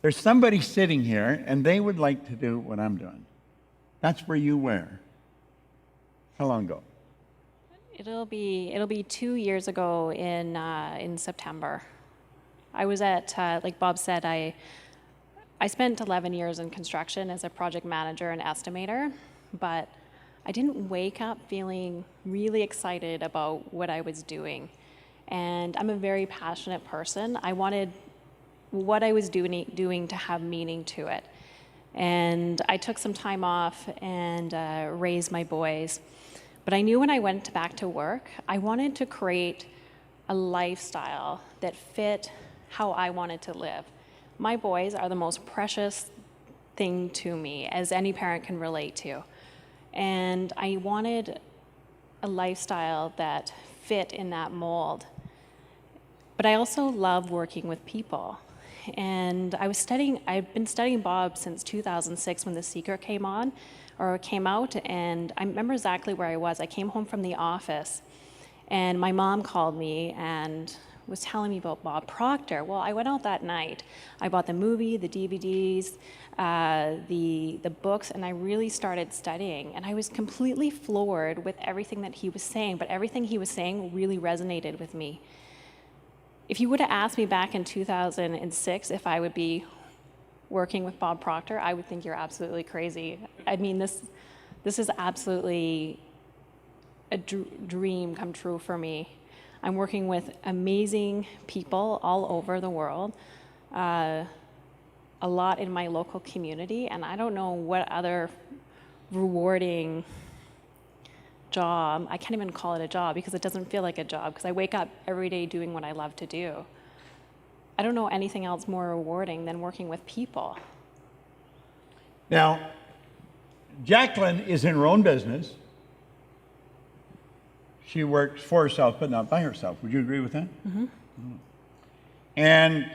There's somebody sitting here, and they would like to do what I'm doing. That's where you were. How long ago? It'll be 2 years ago in September. I was at like Bob said, I spent 11 years in construction as a project manager and estimator, but I didn't wake up feeling really excited about what I was doing. And I'm a very passionate person. I wanted what I was doing to have meaning to it. And I took some time off and raised my boys. But I knew when I went back to work, I wanted to create a lifestyle that fit how I wanted to live. My boys are the most precious thing to me, as any parent can relate to. And I wanted a lifestyle that fit in that mold. But I also love working with people. And I've been studying Bob since 2006 when The Secret came out, and I remember exactly where I was. I came home from the office, and my mom called me and was telling me about Bob Proctor. Well, I went out that night. I bought the movie, the DVDs, the books, and I really started studying. And I was completely floored with everything that he was saying, but everything he was saying really resonated with me. If you would have asked me back in 2006 if I would be working with Bob Proctor, I would think you're absolutely crazy. I mean, this is absolutely a dream come true for me. I'm working with amazing people all over the world, a lot in my local community, and I don't know what other rewarding job, I can't even call it a job because it doesn't feel like a job, because I wake up every day doing what I love to do. I don't know anything else more rewarding than working with people. Now, Jacklyn is in her own business. She works for herself, but not by herself. Would you agree with that? Mm-hmm. And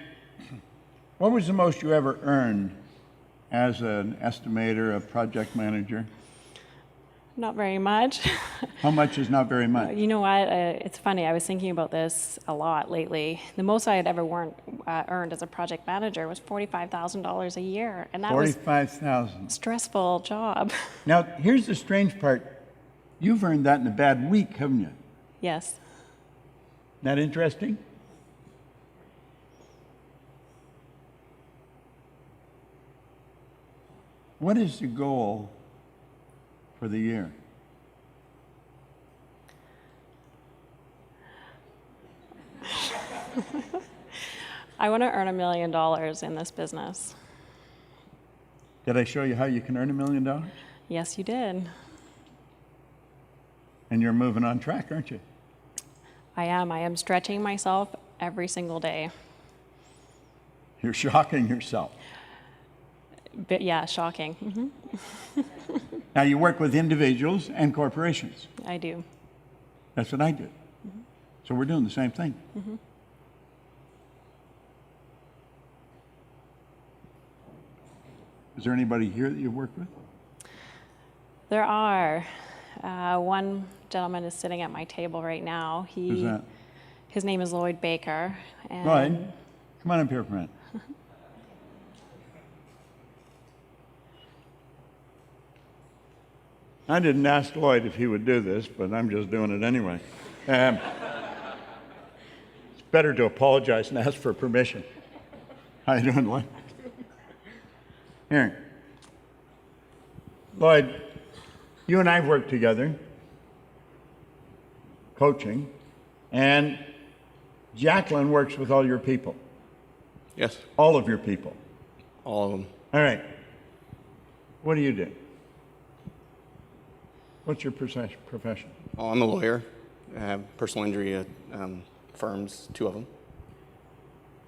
what was the most you ever earned as an estimator, a project manager? Not very much. How much is not very much? You know what? It's funny. I was thinking about this a lot lately. The most I had ever earned as a project manager was $45,000 a year, and that was $45,000. Stressful job. Now, here's the strange part. You've earned that in a bad week, haven't you? Yes. That interesting? What is the goal for the year? I want to earn $1 million in this business. Did I show you how you can earn $1 million? Yes, you did. And you're moving on track, aren't you? I am stretching myself every single day. You're shocking yourself. But yeah, shocking. Mm-hmm. Now, you work with individuals and corporations. I do. That's what I do. Mm-hmm. So we're doing the same thing. Mm-hmm. Is there anybody here that you work with? There are. One gentleman is sitting at my table right now. Who's that? His name is Lloyd Baker. And Lloyd, come on up here for a minute. I didn't ask Lloyd if he would do this, but I'm just doing it anyway. It's better to apologize and ask for permission. How you doing, Lloyd? Here. Lloyd, you and I have worked together, coaching, and Jacklyn works with all your people. Yes. All of your people. All of them. All right. What do you do? What's your profession? Oh, I'm a lawyer. I have personal injury firms, 2 of them.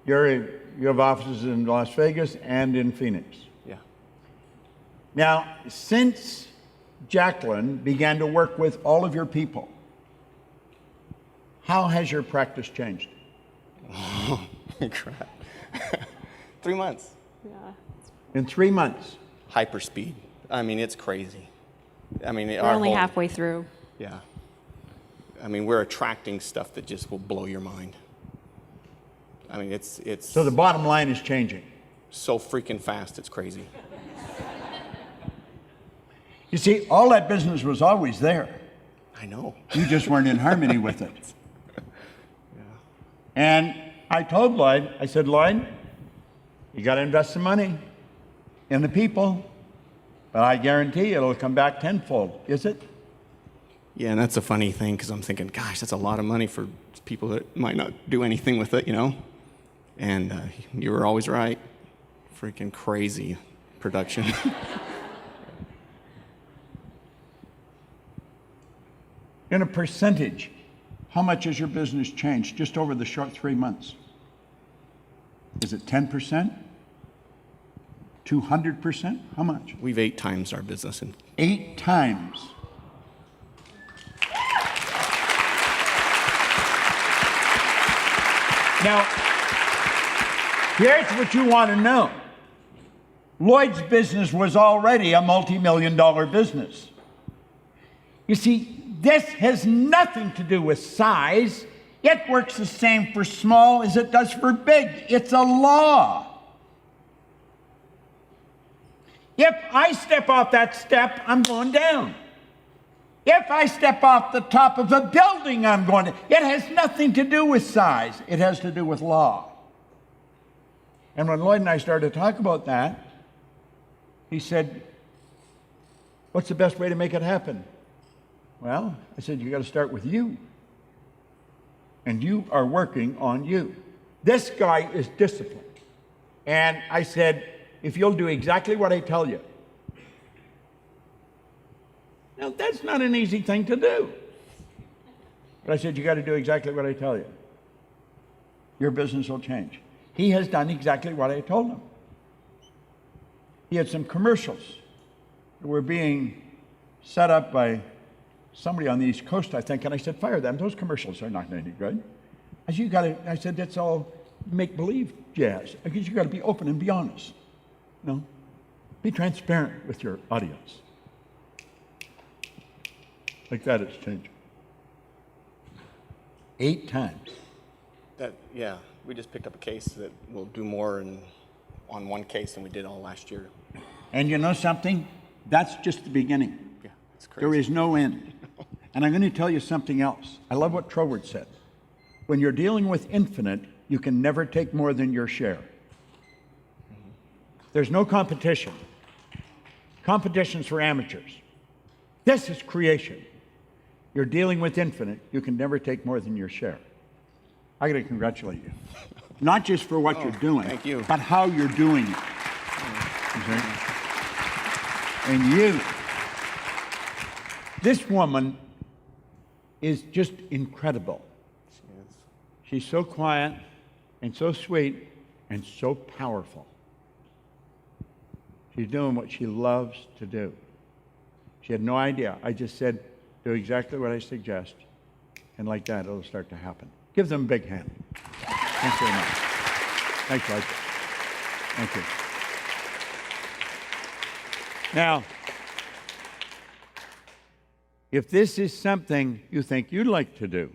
You have offices in Las Vegas and in Phoenix. Yeah. Now, since Jacklyn began to work with all of your people, how has your practice changed? Oh, crap. 3 months. Yeah. In 3 months? Hyperspeed. I mean, it's crazy. I mean, We're only halfway through. Yeah. I mean, we're attracting stuff that just will blow your mind. I mean, it's So the bottom line is changing. so freaking fast, it's crazy. You see, all that business was always there. I know. You just weren't in harmony with it. And I told Lloyd, I said, Lloyd, you got to invest some money in the people, but I guarantee you it'll come back tenfold. Is it? Yeah, and that's a funny thing because I'm thinking, gosh, that's a lot of money for people that might not do anything with it, you know? And you were always right. Freaking crazy production. In a percentage, how much has your business changed just over the short 3 months? Is it 10%? 200%? How much? We've 8 times our business. 8 times. Now, here's what you want to know. Lloyd's business was already a multi-million-dollar business. You see, this has nothing to do with size. It works the same for small as it does for big. It's a law. If I step off that step, I'm going down. If I step off the top of a building, I'm going to. It has nothing to do with size. It has to do with law. And when Lloyd and I started to talk about that, he said, what's the best way to make it happen? Well, I said, you got to start with you. And you are working on you. This guy is disciplined. And I said, if you'll do exactly what I tell you. Now, that's not an easy thing to do. But I said, you got to do exactly what I tell you. Your business will change. He has done exactly what I told him. He had some commercials that were being set up by somebody on the East Coast, I think, and I said, fire them. Those commercials are not any good. I said, that's all make-believe jazz. I guess you got to be open and be honest. No, be transparent with your audience. Like that, it's changing. 8 times. Yeah, we just picked up a case that will do more on one case than we did all last year. And you know something? That's just the beginning. Yeah, it's crazy. There is no end. And I'm going to tell you something else. I love what Troward said. When you're dealing with infinite, you can never take more than your share. There's no competition. Competition's for amateurs. This is creation. You're dealing with infinite. You can never take more than your share. I got to congratulate you. Not just for what you're doing, thank you. but how you're doing it. Okay? And you, this woman is just incredible. She is. She's so quiet and so sweet and so powerful. She's doing what she loves to do. She had no idea. I just said, do exactly what I suggest, and like that, it'll start to happen. Give them a big hand. Thanks very much. Thanks, Lloyd. Thank you. Now, if this is something you think you'd like to do,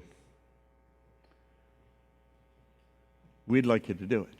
we'd like you to do it.